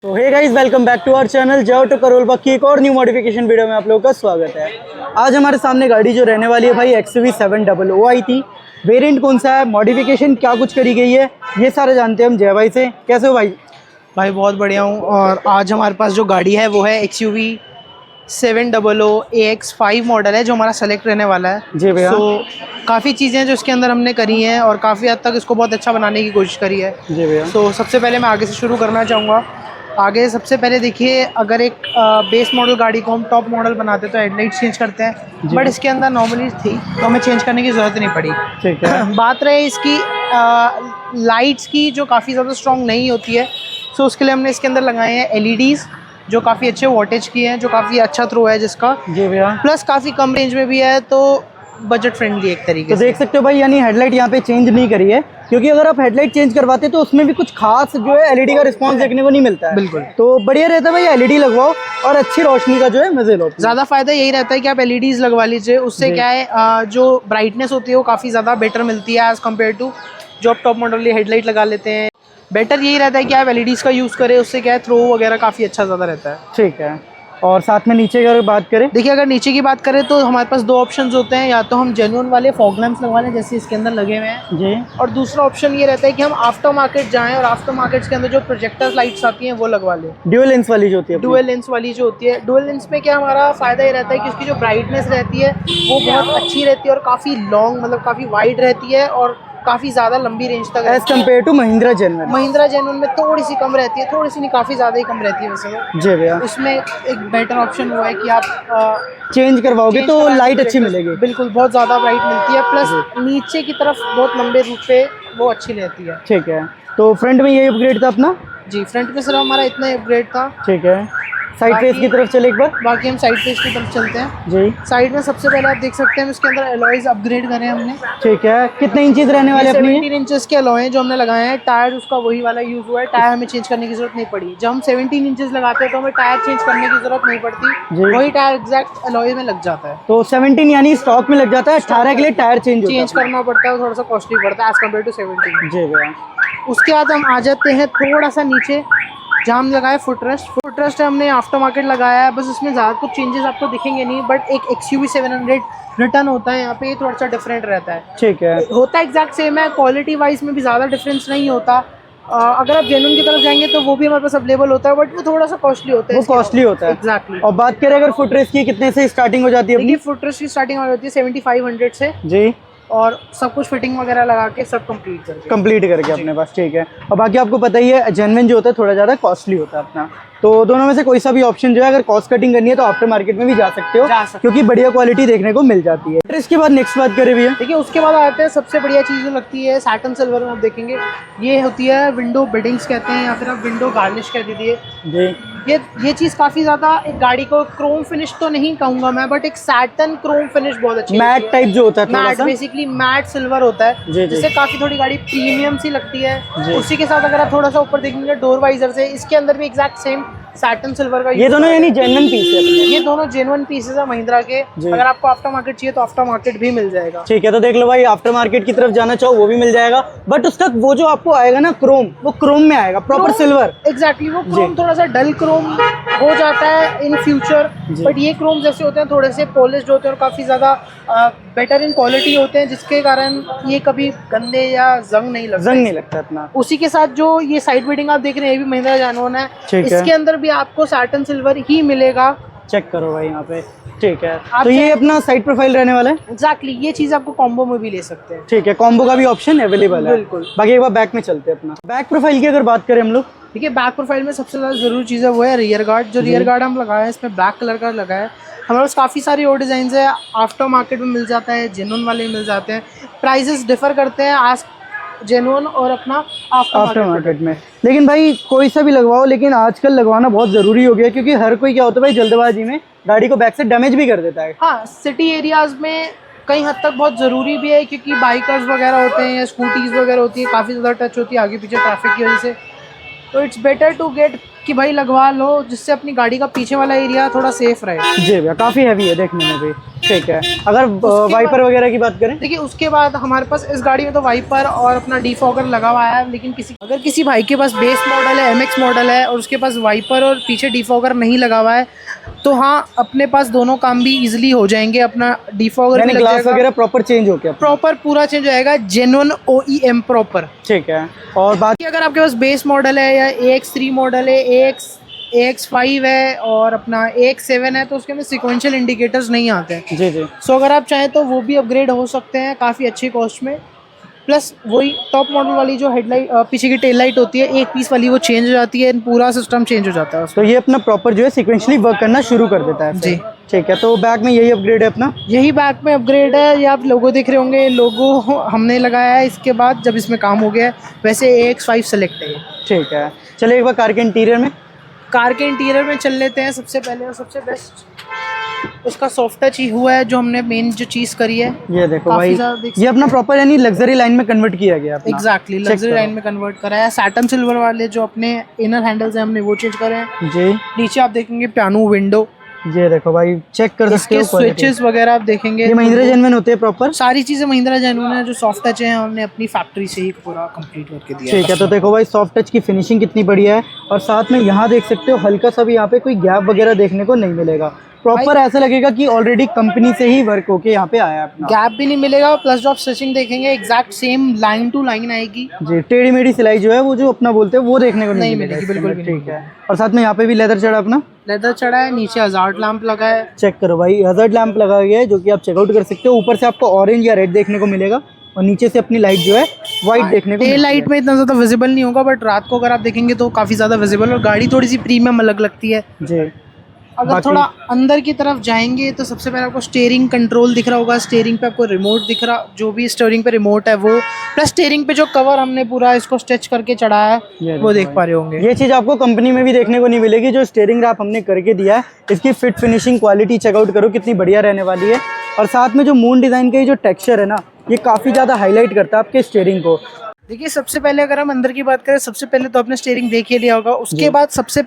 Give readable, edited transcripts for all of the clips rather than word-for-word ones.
तो hey guys, welcome back to our channel जयो to Karol Bagh की एक और न्यू मॉडिफिकेशन वीडियो में आप लोगों का स्वागत है। आज हमारे सामने गाड़ी जो रहने वाली है भाई XUV700 आई थी। वेरिएंट कौन सा है, मॉडिफिकेशन क्या कुछ करी गई है, ये सारे जानते हैं हम जय भाई से। कैसे हो भाई? भाई बहुत बढ़िया हूँ। और आज हमारे पास जो गाड़ी है वो है XUV700 AX5 मॉडल है जो हमारा सेलेक्ट रहने वाला है जी भैया। काफ़ी चीज़ें हैं जो इसके अंदर हमने करी हैं और काफ़ी हद तक इसको बहुत अच्छा बनाने की कोशिश करी है। जी भैया। सबसे पहले मैं आगे से शुरू करना चाहूँगा। आगे सबसे पहले देखिए, अगर एक बेस मॉडल गाड़ी को हम टॉप मॉडल बनाते तो हेडलाइट चेंज करते हैं, बट इसके अंदर नॉर्मली थी तो हमें चेंज करने की ज़रूरत नहीं पड़ी। ठीक है। बात रहे इसकी लाइट्स की, जो काफ़ी ज़्यादा स्ट्रॉन्ग नहीं होती है, उसके लिए हमने इसके अंदर लगाए हैं LEDs जो काफ़ी अच्छे वोल्टेज की हैं, जो काफ़ी अच्छा थ्रो है जिसका। जी भैया। प्लस काफ़ी कम रेंज में भी है, तो बजट फ्रेंडली एक तरीके तो से। देख सकते हो भाई, यानी हेडलाइट यहाँ पे चेंज नहीं करी है, क्योंकि अगर आप हेडलाइट चेंज करवाते तो उसमें भी कुछ खास जो है LED का रिस्पांस देखने को नहीं मिलता है। बिल्कुल। तो बढ़िया रहता है भाई, LED लगवाओ और अच्छी रोशनी का जो है मजे लो। ज़्यादा फायदा यही रहता है कि आप LEDs लगवा लीजिए, उससे क्या है जो ब्राइटनेस होती है वो काफ़ी ज़्यादा बेटर मिलती है एज़ कम्पेयर टू जो आप टॉप मॉडल हेडलाइट लगा लेते हैं। बेटर यही रहता है कि आप LEDs का यूज़ करें, उससे क्या है थ्रो वगैरह काफ़ी अच्छा ज़्यादा रहता है। ठीक है। और साथ में नीचे की अगर बात करें, देखिए अगर नीचे की बात करें तो हमारे पास दो ऑप्शंस होते हैं, या तो हम जेन्युइन वाले फॉग लैंप्स लगवा लें जैसे इसके अंदर लगे हुए हैं जी। और दूसरा ऑप्शन ये रहता है कि हम आफ्टर मार्केट जाएं और आफ्टर मार्केट्स के अंदर जो प्रोजेक्टर लाइट्स आती हैं वो लगवा लें। ड्यूल लेंस वाली जो होती है, डुअल लेंस वाली जो होती है, डुअल लेंस में क्या हमारा फ़ायदा ये रहता है कि उसकी जो ब्राइटनेस रहती है वो बहुत अच्छी रहती है और काफ़ी लॉन्ग, मतलब काफ़ी वाइड रहती है और काफ़ी ज़्यादा लंबी रेंज तक as compared to Mahindra genuine. Mahindra genuine में थोड़ी सी कम रहती है, थोड़ी सी नहीं काफ़ी ज़्यादा ही कम रहती है वैसे वो। जी भैया। उसमें एक बेटर ऑप्शन हुआ है कि आप चेंज करवाओगे चेंज तो कराएं लाइट तो अच्छी मिलेगी। बिल्कुल बहुत ज़्यादा ब्राइट मिलती है, प्लस नीचे की तरफ बहुत लंबे रूट पे वो अच्छी रहती है। ठीक है। तो फ्रंट में ये अपग्रेड था अपना। जी, फ्रंट पे सिर्फ हमारा इतना अपग्रेड था। ठीक है। साइड फेस की तरफ चले एक बार। बाकी हम साइड फेस की तरफ चलते हैं। जी। साइड में सबसे पहले आप देख सकते हैं इसके अंदर अलॉयज अपग्रेड करे हमने। ठीक है। कितने इंचेस रहने वाले अपने? 17 इंचेस के अलॉय हैं जो हमने लगाए हैं। टायर उसका वही वाला यूज़ हुआ है, टायर हमें चेंज करने की जरूरत नहीं पड़ी। जब हम 17 इंचेस लगाते हैं तो हमें टायर चेंज करने की जरूरत नहीं पड़ती, वही टायर एग्जैक्ट अलॉय में लग जाता है। तो 17 यानी स्टॉक में लग जाता है, 18 के लिए टायर चेंज करना पड़ता है, थोड़ा सा कॉस्टली पड़ता है एज कम्पेयर टू 17। जी भैया। उसके बाद हम आ जाते हैं थोड़ा सा नीचे, जहाँ हम लगाए फुटरेस्ट है हमने आफ्टर मार्केट लगाया है। बस इसमें ज़्यादा कुछ चेंजेस आपको दिखेंगे नहीं, बट एक XUV700 रिटर्न होता है यहाँ पे, थोड़ा सा डिफरेंट रहता है। ठीक है। होता है एग्जैक्ट सेम है, क्वालिटी वाइज में भी ज़्यादा डिफरेंस नहीं होता। अगर आप जेन्युइन की तरफ जाएंगे तो वो भी हमारे पास अवेलेबल होता है, बट वो थोड़ा सा कॉस्टली होता है। वो कॉस्टली होता है एग्जैक्टली। और बात करें अगर फुटरेस्ट की, कितने से स्टार्टिंग हो जाती है अपनी? देखिए फुटरेस्ट की स्टार्टिंग होती है 7500 से जी। और सब कुछ फिटिंग वगैरह लगा के सब कंप्लीट करके अपने पास। ठीक है। और बाकी आपको पता ही है जेन्युइन जो होता है थोड़ा ज़्यादा कॉस्टली होता है अपना। तो दोनों में से कोई सा भी ऑप्शन जो है, अगर कॉस्ट कटिंग करनी है तो आफ्टर मार्केट में भी जा सकते हो, क्योंकि बढ़िया क्वालिटी देखने को मिल जाती है। इसके बाद नेक्स्ट बात करें भैया। देखिए उसके बाद आते हैं सबसे बढ़िया चीज़ जो लगती है सैटिन सिल्वर में, आप देखेंगे ये होती है विंडो बिडिंग्स कहते हैं, या फिर आप विंडो गार्निश कह दीजिए। जी। ये चीज़ काफ़ी ज़्यादा एक गाड़ी को क्रोम फिनिश तो नहीं कहूँगा मैं, बट एक सैटिन क्रोम फिनिश बहुत अच्छी, मैट टाइप जो होता है, मैट बेसिकली मैट सिल्वर होता है, जिससे काफ़ी थोड़ी गाड़ी प्रीमियम सी लगती है। उसी के साथ अगर आप थोड़ा सा ऊपर देखेंगे डोर वाइजर से, इसके अंदर भी एग्जैक्ट सेम सैटिन सिल्वर का ये दोनों यानी जेन्युइन पीस है। ये दोनों जेन्युइन पीसेस है महिंद्रा के। अगर आपको आफ्टर मार्केट चाहिए तो आफ्टर मार्केट भी मिल जाएगा। ठीक है। तो देख लो भाई, आफ्टर मार्केट की तरफ जाना चाहो वो भी मिल जाएगा, बट उसका वो जो आपको आएगा ना क्रोम, वो क्रोम में आएगा, प्रॉपर सिल्वर। एग्जैक्टली। वो क्रोम थोड़ा सा डल क्रोम हो जाता है इन फ्यूचर, बट ये क्रोम जैसे होते हैं थोड़े से पॉलिश्ड होते हैं और काफ़ी ज़्यादा बेटर इन क्वालिटी होते हैं, जिसके कारण ये कभी गंदे या जंग नहीं लगता इतना। उसी के साथ जो ये साइड बिडिंग आप देख रहे हैं ये भी महिंद्रा जेन्युइन है, इसके अंदर भी आपको सैटिन सिल्वर ही मिलेगा। चेक करो भाई यहाँ पे। ठीक है। तो ये अपना साइड प्रोफाइल रहने वाला है। एग्जैक्टली। ये चीज़ आपको कॉम्बो में भी ले सकते हैं। ठीक है। कॉम्बो का भी ऑप्शन अवेलेबल है। बिल्कुल। बाकी एक बार बैक में चलते हैं अपना। बैक प्रोफाइल की अगर बात करें हम लोग, देखिए बैक प्रोफाइल में सबसे ज़्यादा ज़रूरी चीज़ है वो है रियर गार्ड। जो रियर गार्ड हम लगाए हैं इसमें ब्लैक कलर का लगा है। हमारे पास काफ़ी सारी और डिज़ाइन है, आफ्टर मार्केट में मिल जाता है, जेन्युइन वाले मिल जाते हैं। प्राइजेस डिफर करते हैं आज जेन्युइन और अपना आफ्टर मार्केट में। लेकिन भाई कोई सा भी लगवाओ, लेकिन आजकल लगवाना बहुत ज़रूरी हो गया, क्योंकि हर कोई क्या होता है भाई जल्दबाजी में गाड़ी को बैक से डैमेज भी कर देता है। हाँ, सिटी एरियाज़ में कई हद तक बहुत ज़रूरी भी है, क्योंकि बाइकर्स वगैरह होते हैं या स्कूटीज़ वगैरह होती है, काफ़ी ज़्यादा टच होती है आगे पीछे ट्रैफिक की वजह से। तो इट्स बेटर टू गेट कि भाई लगवा लो, जिससे अपनी गाड़ी का पीछे वाला एरिया थोड़ा सेफ रहे। जी भैया, काफ़ी हैवी है देखने में भी। ठीक है, अगर वाइपर वगैरह की बात करें, देखिए उसके बाद हमारे पास इस गाड़ी में तो वाइपर और अपना डिफॉगर लगा हुआ है, लेकिन अगर किसी भाई के पास बेस मॉडल है, MX मॉडल है और उसके पास वाइपर और पीछे डिफॉगर नहीं लगा हुआ है, तो हाँ अपने पास दोनों काम भी इजीली हो जाएंगे। अपना डिफॉगर भी लग ग्लास जाएगा, वगैरह प्रॉपर चेंज हो गया, प्रॉपर पूरा चेंज हो जाएगा, जेन्युइन OEM प्रॉपर। ठीक है। और बात अगर आपके पास बेस मॉडल है या AX3 मॉडल है, AX5 है और अपना AX7 है, तो उसके अंदर सिक्वेंशियल इंडिकेटर्स नहीं आते हैं। जी जी। सो अगर आप चाहें तो वो भी अपग्रेड हो सकते हैं काफ़ी अच्छी कॉस्ट में। प्लस वही टॉप मॉडल वाली जो हेडलाइट पीछे की टेल लाइट होती है, एक पीस वाली, वो चेंज हो जाती है, पूरा सिस्टम चेंज हो जाता है। तो ये अपना प्रॉपर जो है सिक्वेंशली वर्क करना शुरू कर देता है। जी ठीक है, तो बैक में यही अपग्रेड है अपना, यही बैक में अपग्रेड है। ये आप लोगो देख रहे होंगे, लोगो हमने लगाया है इसके बाद जब इसमें काम हो गया है। वैसे AX5 सेलेक्ट है ये। ठीक है, चलिए एक बार कार के इंटीरियर में, कार के इंटीरियर में चल लेते हैं। सबसे पहले और सबसे बेस्ट उसका सॉफ्ट टच ही हुआ है, जो हमने मेन जो चीज़ करी है। ये देखो काफी भाई, ज़्यादा देख ये अपना प्रॉपर यानी लग्जरी लाइन में कन्वर्ट किया गया अपना। एग्जैक्टली लग्जरी लाइन में कन्वर्ट करा है। सैटन सिल्वर वाले जो अपने इनर हैंडल्स हैं हमने वो चेंज करे हैं। जी, नीचे आप देखेंगे पियानो विंडो, ये देखो भाई, चेक कर सकते इसके हो स्विचेस वगैरह आप देखेंगे। ये महिंद्रा जेन्युइन होते हैं प्रॉपर, सारी चीज़ें महिंद्रा जेन्युइन है। जो सॉफ्ट टच है हमने अपनी फैक्ट्री से ही पूरा कंप्लीट करके दिया है। ठीक है। तो देखो भाई, सॉफ्ट टच की फिनिशिंग कितनी बढ़िया है, और साथ में यहाँ देख सकते हो हल्का सा भी यहाँ पे कोई गैप वगैरह देखने को नहीं मिलेगा। प्रॉपर ऐसा लगेगा कि ऑलरेडी कंपनी से ही वर्क होके यहाँ पे आया है अपना। गैप भी नहीं मिलेगा। प्लस जो आप स्टिचिंग देखेंगे exact same line to line आएगी जी, टेढ़ी मेढ़ी सिलाई जो है वो जो अपना बोलते हैं वो देखने को नहीं मिलेगी, बिल्कुल भी नहीं। ठीक है, और साथ में यहाँ पे भी लेदर चढ़ा अपना, लेदर चढ़ा है। नीचे हजार्ड लैंप लगा है। चेक करो भाई, हज़ार्ड लैंप लगा गया है जो कि आप चेकआउट कर सकते हो। ऊपर से आपको ऑरेंज या रेड देखने को मिलेगा, और नीचे से अपनी लाइट जो है वाइट देखने को डे लाइट में इतना ज़्यादा विजिबल नहीं होगा, बट रात को अगर आप देखेंगे तो काफ़ी ज़्यादा विजिबल, और गाड़ी थोड़ी सी प्रीमियम अलग लगती है जी। अगर थोड़ा अंदर की तरफ जाएंगे तो सबसे पहले आपको स्टीयरिंग कंट्रोल दिख रहा होगा। स्टीयरिंग पे आपको रिमोट दिख रहा, जो भी स्टीयरिंग पे रिमोट है वो, प्लस स्टीयरिंग पे जो कवर हमने पूरा इसको स्टिच करके चढ़ाया है वो देख पा रहे होंगे। ये चीज़ आपको कंपनी में भी देखने को नहीं मिलेगी, जो स्टीयरिंग रैप हमने करके दिया है। इसकी फिट फिनिशिंग क्वालिटी चेकआउट करो कितनी बढ़िया रहने वाली है। और साथ में जो मून डिज़ाइन का ये जो टेक्सचर है ना, ये काफ़ी ज़्यादा हाईलाइट करता है आपके स्टीयरिंग को। देखिए सबसे पहले अगर हम अंदर की बात करें, सबसे पहले तो आपने स्टीयरिंग देख ही लिया होगा। उसके बाद सबसे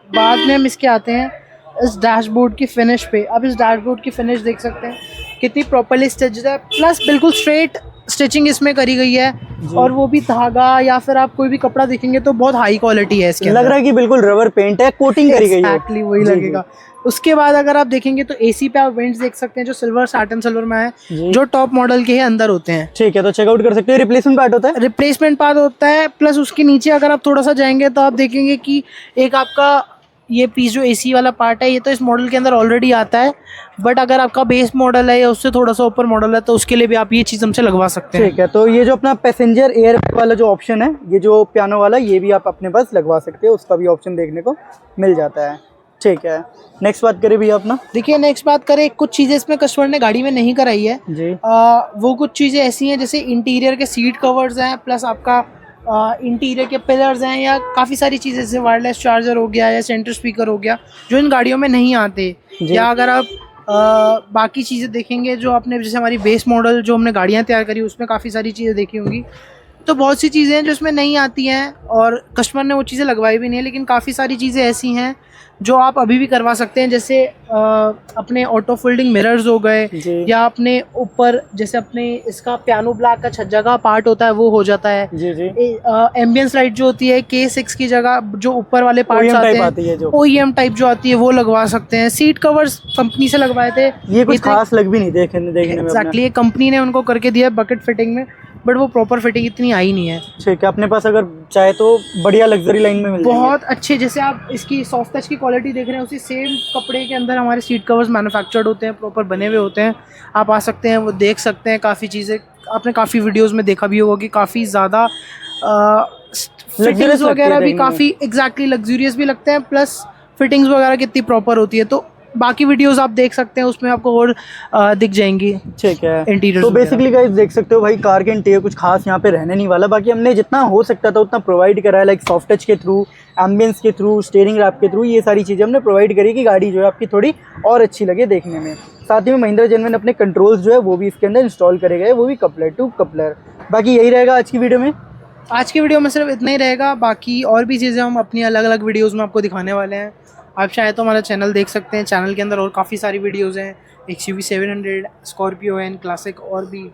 बाद में हम इसके आते हैं इस डैशबोर्ड की फिनिश पे। अब इस डैशबोर्ड की फिनिश देख सकते हैं कितनी प्रॉपर्ली स्टिच्ड है, प्लस बिल्कुल स्ट्रेट स्टिचिंग इसमें करी गई है, और वो भी धागा या फिर आप कोई भी कपड़ा देखेंगे तो बहुत हाई क्वालिटी है इसके। लग रहा है कि बिल्कुल रबर पेंट है, कोटिंग करी गई है। एक्चुअली वही लगेगा। उसके बाद अगर आप देखेंगे तो AC पे आप वेंट्स देख सकते हैं जो सिल्वर, सैटिन सिल्वर में है, जो टॉप मॉडल के ही अंदर होते हैं। ठीक है, तो चेकआउट कर सकते हैं। रिप्लेसमेंट पार्ट होता है, रिप्लेसमेंट पार्ट होता है। प्लस उसके नीचे अगर आप थोड़ा सा जाएंगे तो आप देखेंगे कि एक आपका ये पीस जो AC वाला पार्ट है, ये तो इस मॉडल के अंदर ऑलरेडी आता है, बट अगर आपका बेस मॉडल है या उससे थोड़ा सा ऊपर मॉडल है तो उसके लिए भी आप ये चीज़ हमसे लगवा सकते हैं। ठीक है, तो ये जो अपना पैसेंजर एयर वाला जो ऑप्शन है, ये जो पियानो वाला, ये भी आप अपने पास लगवा सकते हो, उसका भी ऑप्शन देखने को मिल जाता है। ठीक है, नेक्स्ट बात करें भैया अपना। देखिए नेक्स्ट बात करें, कुछ चीज़ें इसमें कस्टमर ने गाड़ी में नहीं कराई है जी। वो कुछ चीज़ें ऐसी हैं जैसे इंटीरियर के सीट कवर्स हैं, प्लस आपका इंटीरियर के पिलर्स हैं, या काफ़ी सारी चीज़ें जैसे वायरलेस चार्जर हो गया या सेंटर स्पीकर हो गया, जो इन गाड़ियों में नहीं आते। या अगर आप बाकी चीज़ें देखेंगे जो आपने, जैसे हमारी बेस मॉडल जो हमने गाड़ियाँ तैयार करी उसमें काफ़ी सारी चीज़ें देखी होंगी, तो बहुत सी चीज़ें हैं जो इसमें नहीं आती हैं और कस्टमर ने वो चीज़ें लगवाई भी नहीं है। लेकिन काफ़ी सारी चीज़ें ऐसी हैं जो आप अभी भी करवा सकते हैं, जैसे अपने ऑटो फोल्डिंग मिरर्स हो गए, या अपने ऊपर जैसे अपने इसका पियानो ब्लैक का छज्जा का पार्ट होता है वो हो जाता है। एम्बियंस लाइट जो होती है K6 की जगह जो ऊपर वाले पार्ट्स आते हैं, OEM टाइप जो आती है वो लगवा सकते हैं। सीट कवर्स कंपनी से लगवाए थे, ये कुछ खास लग भी नहीं देखने में। एग्जैक्टली, ये कंपनी ने उनको करके दिया बकेट फिटिंग में, बट वो प्रॉपर फिटिंग इतनी आई नहीं है। ठीक है, अपने पास अगर चाहे तो बढ़िया लग्जरी लाइन में मिल जाएंगे। बहुत अच्छे, जैसे आप इसकी सॉफ्ट टच की क्वालिटी देख रहे हैं, उसी सेम कपड़े के अंदर हमारे सीट कवर्स मैन्युफैक्चर्ड होते हैं, प्रॉपर बने हुए होते हैं। आप आ सकते हैं, वो देख सकते हैं। काफ़ी चीज़ें आपने काफ़ी वीडियोस में देखा भी होगा कि काफ़ी ज़्यादा फिटिंग्स वगैरह भी काफ़ी एग्जैक्टली लग्जूरियस भी लगते हैं, प्लस फिटिंग्स वगैरह कितनी प्रॉपर होती है। तो बाकी वीडियोस आप देख सकते हैं, उसमें आपको और दिख जाएंगी। ठीक है, इंटीरियर तो बेसिकली गाइस देख सकते हो भाई, कार के इंटीरियर कुछ खास यहाँ पे रहने नहीं वाला। बाकी हमने जितना हो सकता था उतना प्रोवाइड करा है, लाइक सॉफ्ट टच के थ्रू, एम्बियंस के थ्रू, स्टीयरिंग रैप के थ्रू, ये सारी चीज़ें हमने प्रोवाइड करी कि गाड़ी जो है आपकी थोड़ी और अच्छी लगे देखने में। साथ ही में महिंद्रा जेन्युइन अपने कंट्रोल्स जो है वो भी इसके अंदर इंस्टॉल करे गए, वो भी कपलर टू कपलर। बाकी यही रहेगा आज की वीडियो में। आज की वीडियो में सिर्फ इतना ही रहेगा, बाकी और भी चीज़ें हम अपनी अलग अलग वीडियोस में आपको दिखाने वाले हैं। आप चाहे तो हमारा चैनल देख सकते हैं, चैनल के अंदर और काफ़ी सारी वीडियोस हैं, XUV 700, स्कॉर्पियो है, क्लासिक और भी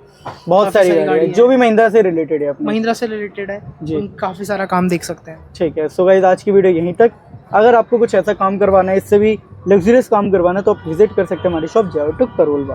बहुत सारी गाड़ी है हैं। जो भी महिंद्रा से रिलेटेड है अपनी। महिंद्रा से रिलेटेड है जी। काफ़ी सारा काम देख सकते हैं। ठीक है, सो गाइस आज की वीडियो यहीं तक। अगर आपको कुछ ऐसा काम करवाना है, इससे भी लग्जरियस काम करवाना है, तो आप विजिट कर सकते हैं हमारी शॉप जाओ टू करोल बाग।